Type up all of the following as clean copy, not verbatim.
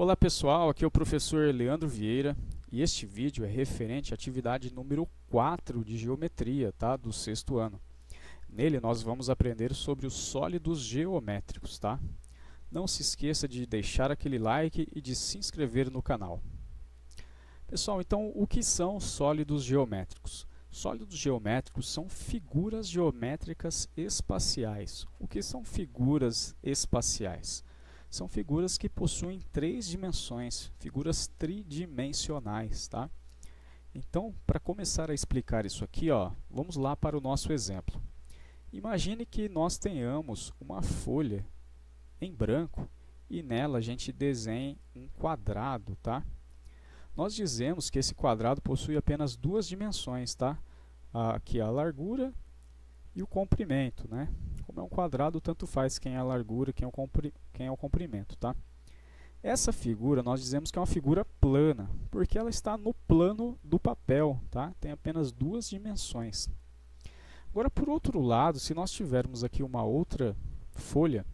Olá pessoal, aqui é o professor Leandro Vieira e este vídeo é referente à atividade número 4 de geometria, tá? Do sexto ano. Nele nós vamos aprender sobre os sólidos geométricos, tá? Não se esqueça de deixar aquele like e de se inscrever no canal. Pessoal, então o que são sólidos geométricos? Sólidos geométricos são figuras geométricas espaciais. O que são figuras espaciais? São figuras que possuem três dimensões, figuras tridimensionais, tá? Então, para começar a explicar isso aqui, ó, vamos lá para o nosso exemplo. Imagine que nós tenhamos uma folha em branco e nela a gente desenhe um quadrado, tá? Nós dizemos que esse quadrado possui apenas duas dimensões, tá? Aqui a largura e o comprimento, né? Como é um quadrado, tanto faz quem é a largura, quem é o comprimento, tá? Essa figura nós dizemos que é uma figura plana, porque ela está no plano do papel, tá? Tem apenas duas dimensões. Agora, por outro lado, se nós tivermos aqui uma outra folha,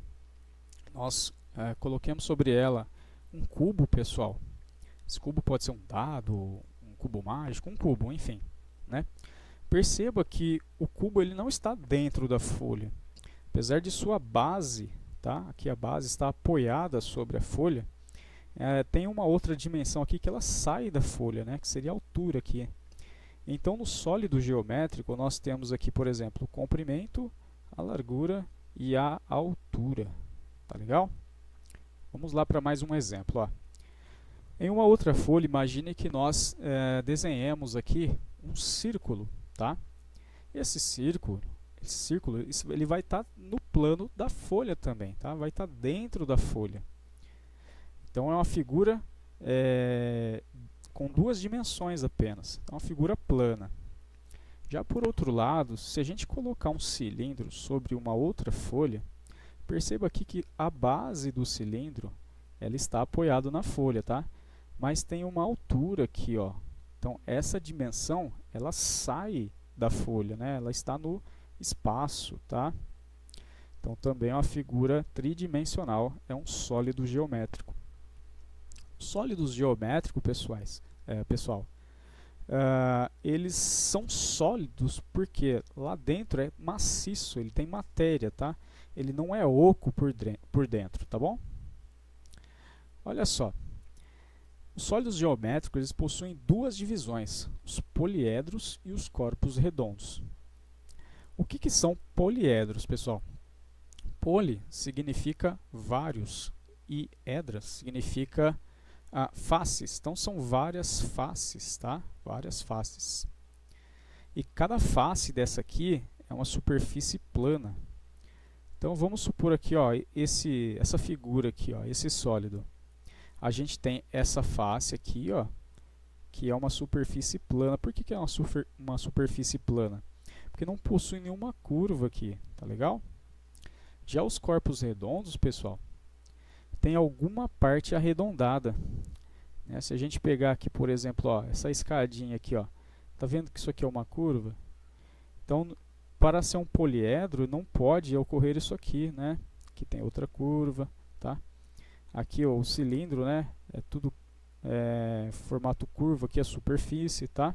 nós coloquemos sobre ela um cubo, pessoal. Esse cubo pode ser um dado, um cubo mágico, um cubo, enfim, né? Perceba que o cubo ele não está dentro da folha. Apesar de sua base, tá? Aqui a base está apoiada sobre a folha, tem uma outra dimensão aqui que ela sai da folha, né? Que seria a altura aqui. Então, no sólido geométrico, nós temos aqui, por exemplo, o comprimento, a largura e a altura. Tá legal? Vamos lá para mais um exemplo. Ó. Em uma outra folha, imagine que nós desenhemos aqui um círculo. Tá? Esse círculo ele vai estar no plano da folha também, tá? Vai estar dentro da folha. Então é uma figura com duas dimensões apenas, é uma figura plana. Já por outro lado, se a gente colocar um cilindro sobre uma outra folha, perceba aqui que a base do cilindro ela está apoiada na folha, tá? Mas tem uma altura aqui, ó. Então essa dimensão ela sai da folha, né? Ela está no espaço, tá? Então também é uma figura tridimensional, é um sólido geométrico. Sólidos geométricos, pessoal, eles são sólidos porque lá dentro é maciço, ele tem matéria, tá? Ele não é oco por dentro, tá bom? Olha só. Os sólidos geométricos eles possuem duas divisões, os poliedros e os corpos redondos. O que são poliedros, pessoal? Poli significa vários e edras significa faces. Então são várias faces, tá? Várias faces. E cada face dessa aqui é uma superfície plana. Então vamos supor aqui, ó, essa figura aqui, ó, esse sólido. A gente tem essa face aqui, ó, que é uma superfície plana. Por que é uma superfície plana? Porque não possui nenhuma curva aqui, tá legal? Já os corpos redondos, pessoal, tem alguma parte arredondada. Né? Se a gente pegar aqui, por exemplo, ó, essa escadinha aqui, ó, tá vendo que isso aqui é uma curva? Então, para ser um poliedro, não pode ocorrer isso aqui, né? Aqui tem outra curva, tá? Aqui ó, o cilindro, né? É tudo formato curva, aqui a superfície, tá?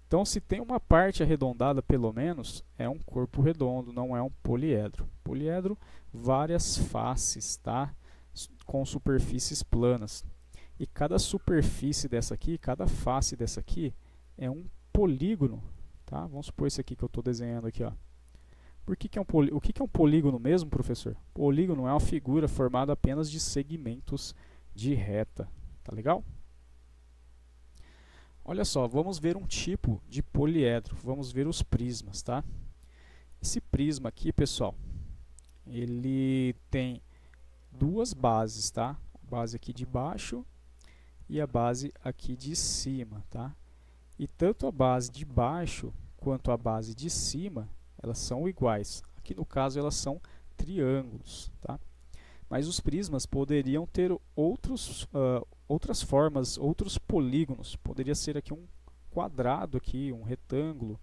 Então, se tem uma parte arredondada, pelo menos, é um corpo redondo, não é um poliedro. Poliedro, várias faces, tá? Com superfícies planas. E cada superfície dessa aqui, cada face dessa aqui, é um polígono, tá? Vamos supor esse aqui que eu estou desenhando aqui, ó. O que é um polígono mesmo, professor? Polígono é uma figura formada apenas de segmentos de reta. Tá legal? Olha só, vamos ver um tipo de poliedro. Vamos ver os prismas, tá? Esse prisma aqui, pessoal, ele tem duas bases, tá? A base aqui de baixo e a base aqui de cima, tá? E tanto a base de baixo quanto a base de cima elas são iguais. Aqui no caso elas são triângulos, tá? Mas os prismas poderiam ter outras formas, outros polígonos. Poderia ser aqui um quadrado, aqui, um retângulo.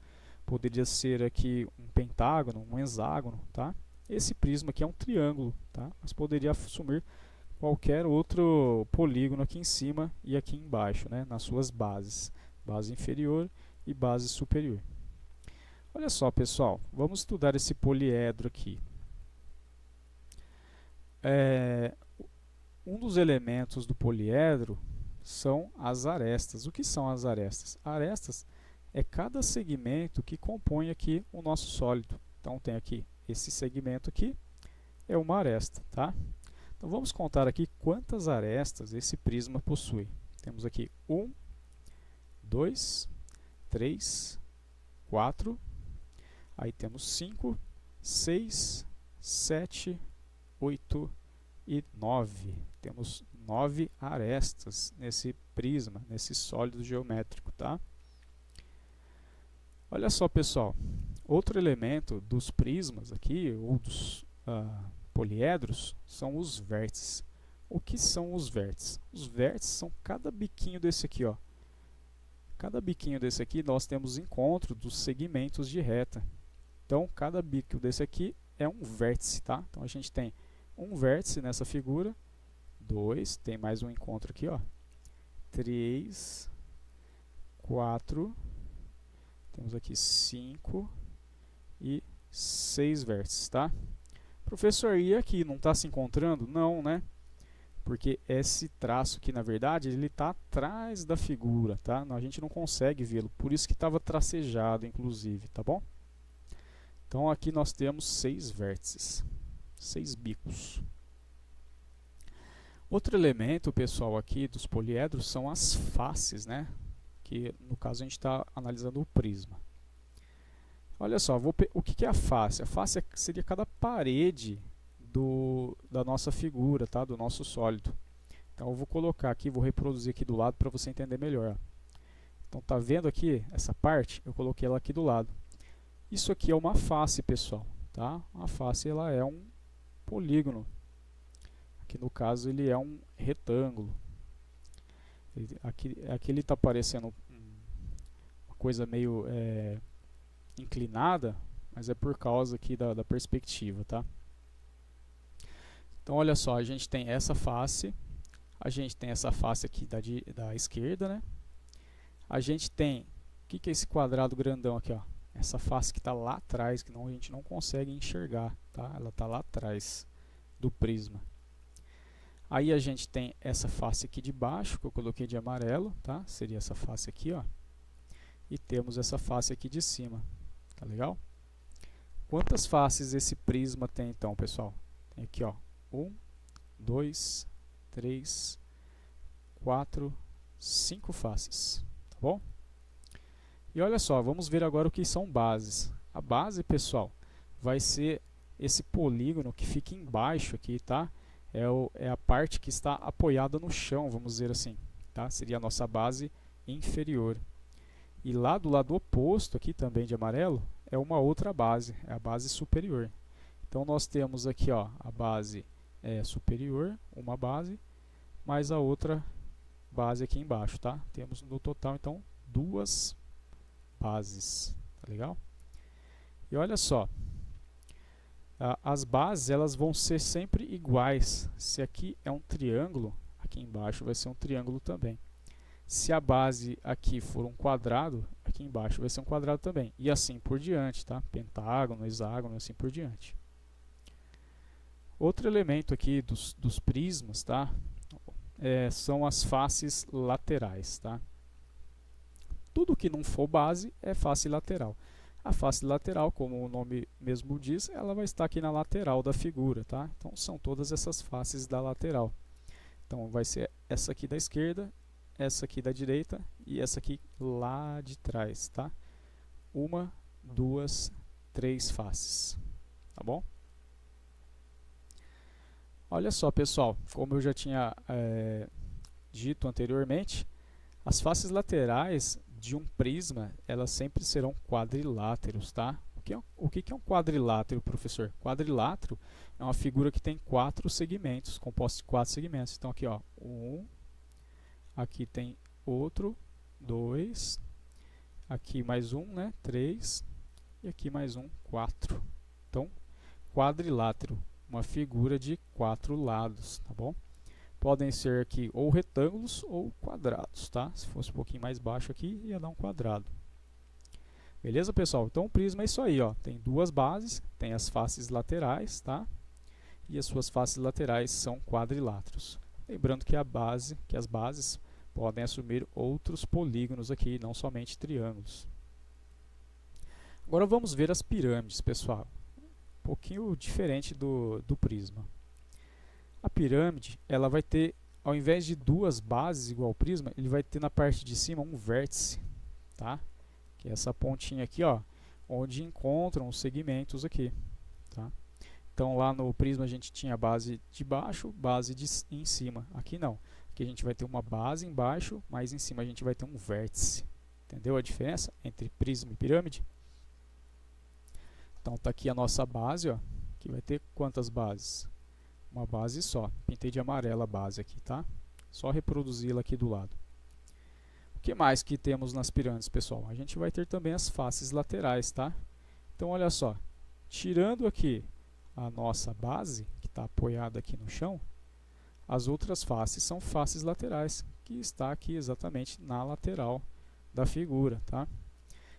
Poderia ser aqui um pentágono, um hexágono, tá? Esse prisma aqui é um triângulo, tá? Mas poderia assumir qualquer outro polígono aqui em cima e aqui embaixo, né, nas suas bases, base inferior e base superior. Olha só, pessoal, vamos estudar esse poliedro aqui. Um dos elementos do poliedro são as arestas. O que são as arestas? Arestas é cada segmento que compõe aqui o nosso sólido. Então tem aqui esse segmento aqui é uma aresta, tá? Então vamos contar aqui quantas arestas esse prisma possui. Temos aqui 1, 2, 3, 4, aí temos 5, 6, 7, 8 e 9. Temos 9 arestas nesse prisma, nesse sólido geométrico, tá? Olha só, pessoal, outro elemento dos prismas aqui, ou dos poliedros, são os vértices. O que são os vértices? Os vértices são cada biquinho desse aqui, ó. Cada biquinho desse aqui nós temos encontro dos segmentos de reta. Então, cada bico desse aqui é um vértice, tá? Então, a gente tem um vértice nessa figura, 2, tem mais um encontro aqui, ó, 3, 4, temos aqui 5 e 6 vértices, tá? Professor, e aqui não está se encontrando? Não, né? Porque esse traço aqui, na verdade, ele está atrás da figura, tá? A gente não consegue vê-lo, por isso que estava tracejado, inclusive, tá bom? Então, aqui nós temos 6 vértices, 6 bicos. Outro elemento, pessoal, aqui dos poliedros são as faces, né? Que no caso a gente está analisando o prisma. Olha só, o que é a face? A face seria cada parede da nossa figura, tá? Do nosso sólido. Então eu vou colocar aqui, vou reproduzir aqui do lado para você entender melhor. Então tá vendo aqui essa parte? Eu coloquei ela aqui do lado. Isso aqui é uma face, pessoal, tá? A face ela é um polígono. Aqui no caso ele é um retângulo. Aqui ele está parecendo uma coisa meio inclinada, mas é por causa aqui da perspectiva, tá? Então olha só, a gente tem essa face, a gente tem essa face aqui da esquerda, né? A gente tem, o que é esse quadrado grandão aqui, ó? Essa face que está lá atrás, que a gente não consegue enxergar, tá? Ela está lá atrás do prisma. Aí a gente tem essa face aqui de baixo, que eu coloquei de amarelo, tá? Seria essa face aqui, ó. E temos essa face aqui de cima, tá legal? Quantas faces esse prisma tem então, pessoal? Tem aqui, ó, 1, 2, 3, 4, 5 faces, tá bom? E olha só, vamos ver agora o que são bases. A base, pessoal, vai ser esse polígono que fica embaixo aqui, tá? É a parte que está apoiada no chão, vamos dizer assim, tá? Seria a nossa base inferior. E lá do lado oposto, aqui também de amarelo, é uma outra base, é a base superior. Então nós temos aqui, ó, a base superior, uma base, mais a outra base aqui embaixo, tá? Temos no total, então, 2 bases, tá legal? E olha só, as bases elas vão ser sempre iguais. Se aqui é um triângulo, aqui embaixo vai ser um triângulo também. Se a base aqui for um quadrado, aqui embaixo vai ser um quadrado também. E assim por diante, tá? Pentágono, hexágono, assim por diante. Outro elemento aqui dos prismas, tá? São as faces laterais, tá? Tudo que não for base é face lateral. A face lateral, como o nome mesmo diz, ela vai estar aqui na lateral da figura, tá? Então são todas essas faces da lateral. Então vai ser essa aqui da esquerda, essa aqui da direita e essa aqui lá de trás, tá? 1, 2, 3 faces, tá bom? Olha só, pessoal, como eu já tinha dito anteriormente, as faces laterais de um prisma, elas sempre serão quadriláteros, tá? O que é um quadrilátero, professor? Quadrilátero é uma figura que tem 4 segmentos, composto de 4 segmentos. Então aqui, ó, 1, aqui tem outro, 2, aqui mais um, né, 3, e aqui mais um, 4. Então, quadrilátero, uma figura de 4 lados, tá bom? podem ser aqui ou retângulos ou quadrados, tá? Se fosse um pouquinho mais baixo aqui, ia dar um quadrado. Beleza, pessoal? Então o prisma é isso aí, ó. Tem duas bases, tem as faces laterais, tá? E as suas faces laterais são quadriláteros. Lembrando que as bases podem assumir outros polígonos aqui, não somente triângulos. Agora vamos ver as pirâmides, pessoal. Um pouquinho diferente do prisma. A pirâmide, ela vai ter, ao invés de duas bases igual ao prisma, ele vai ter na parte de cima um vértice, tá? Que é essa pontinha aqui, ó, onde encontram os segmentos aqui, tá? Então lá no prisma a gente tinha base de baixo, base em cima. Aqui não. Aqui a gente vai ter uma base embaixo, mas em cima a gente vai ter um vértice. Entendeu a diferença entre prisma e pirâmide? Então tá aqui a nossa base, ó, que vai ter quantas bases? Uma base só. Pintei de amarela a base aqui, tá? Só reproduzi-la aqui do lado. O que mais que temos nas pirâmides, pessoal? A gente vai ter também as faces laterais, tá? Então olha só, tirando aqui a nossa base, que está apoiada aqui no chão, as outras faces são faces laterais, que está aqui exatamente na lateral da figura, tá?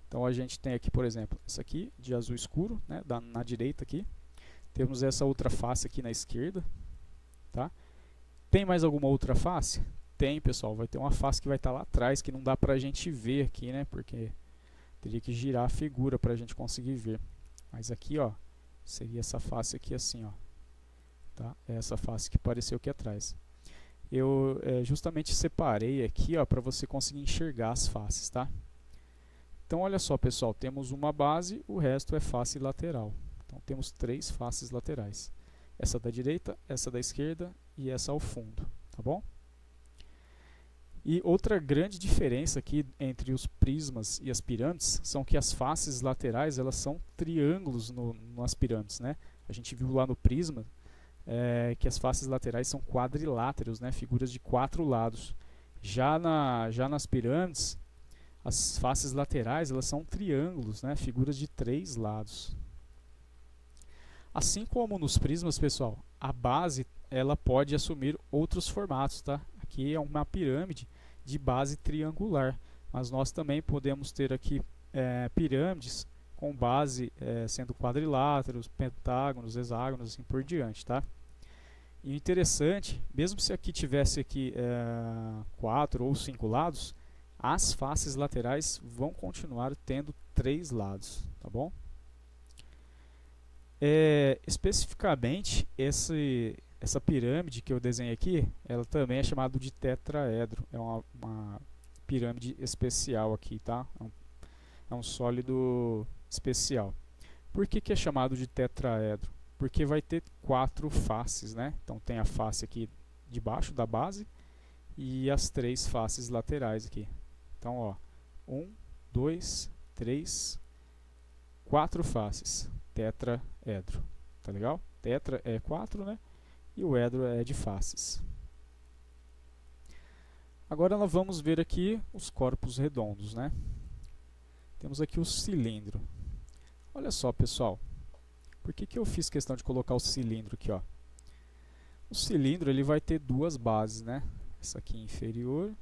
Então a gente tem aqui, por exemplo, essa aqui de azul escuro, né, na direita aqui. Temos essa outra face aqui na esquerda, tá? Tem mais alguma outra face? Tem, pessoal, vai ter uma face que vai estar lá atrás, que não dá pra gente ver aqui, né, porque teria que girar a figura pra gente conseguir ver. Mas aqui, ó, seria essa face aqui assim, ó, tá? É essa face que apareceu aqui atrás. Eu justamente separei aqui, ó, para você conseguir enxergar as faces, tá? Então olha só, pessoal, temos uma base, o resto é face lateral. Então temos três faces laterais. Essa da direita, essa da esquerda e essa ao fundo, tá bom? E outra grande diferença aqui entre os prismas e as pirâmides são que as faces laterais, elas são triângulos nas pirâmides, né? A gente viu lá no prisma que as faces laterais são quadriláteros, né? Figuras de 4 lados. Já nas pirâmides, as faces laterais, elas são triângulos, né? Figuras de 3 lados. Assim como nos prismas, pessoal, a base ela pode assumir outros formatos, tá? Aqui é uma pirâmide de base triangular, mas nós também podemos ter aqui pirâmides com base sendo quadriláteros, pentágonos, hexágonos, assim por diante, tá? E interessante, mesmo se aqui tivesse aqui 4 ou 5 lados, as faces laterais vão continuar tendo 3 lados, tá bom? Especificamente, essa pirâmide que eu desenhei aqui, ela também é chamada de tetraedro. É uma pirâmide especial aqui, tá? É um sólido especial. Por que é chamado de tetraedro? Porque vai ter 4 faces, né? Então tem a face aqui de baixo da base e as 3 faces laterais aqui. Então, ó, 1, 2, 3, 4 faces. Tetraedro. Tá legal? Tetra é 4, né? E o edro é de faces. Agora nós vamos ver aqui os corpos redondos, né? Temos aqui o cilindro. Olha só, pessoal. Por que eu fiz questão de colocar o cilindro aqui, ó? O cilindro ele vai ter duas bases, né? Essa aqui inferior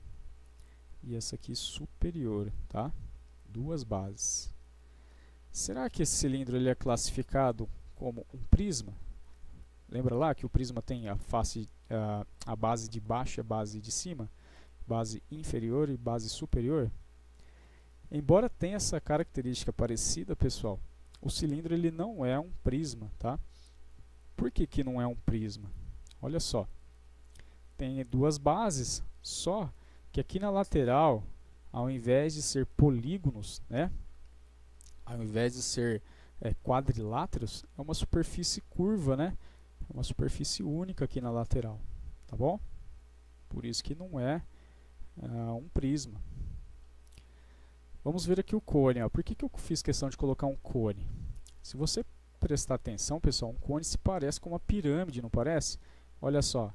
e essa aqui superior, tá? Duas bases. Será que esse cilindro ele é classificado como um prisma? Lembra lá que o prisma tem a base de baixo e a base de cima? Base inferior e base superior? Embora tenha essa característica parecida, pessoal, o cilindro ele não é um prisma, tá? Por que não é um prisma? Olha só, tem duas bases, só que aqui na lateral, ao invés de ser polígonos, né? Ao invés de ser quadriláteros, é uma superfície curva, né? É uma superfície única aqui na lateral, tá bom? Por isso que não é um prisma. Vamos ver aqui o cone. Ó. Por que eu fiz questão de colocar um cone? Se você prestar atenção, pessoal, um cone se parece com uma pirâmide, não parece? Olha só,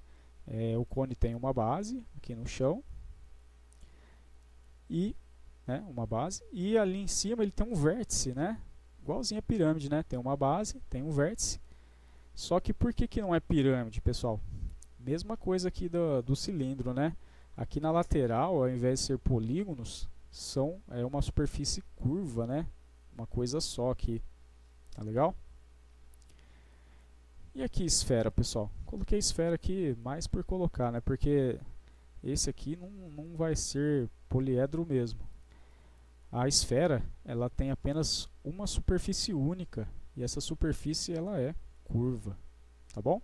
o cone tem uma base aqui no chão e uma base, e ali em cima ele tem um vértice, né? Igualzinho a pirâmide, né? Tem uma base, tem um vértice. Só que por que não é pirâmide, pessoal? Mesma coisa aqui do cilindro, né? Aqui na lateral, ao invés de ser polígonos, é uma superfície curva, né? Uma coisa só aqui. Tá legal? E aqui esfera, pessoal. Coloquei esfera aqui mais por colocar, né? Porque esse aqui não vai ser poliedro mesmo. A esfera, ela tem apenas uma superfície única. E essa superfície, ela é curva. Tá bom?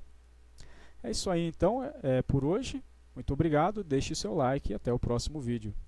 É isso aí, então, por hoje. Muito obrigado, deixe seu like e até o próximo vídeo.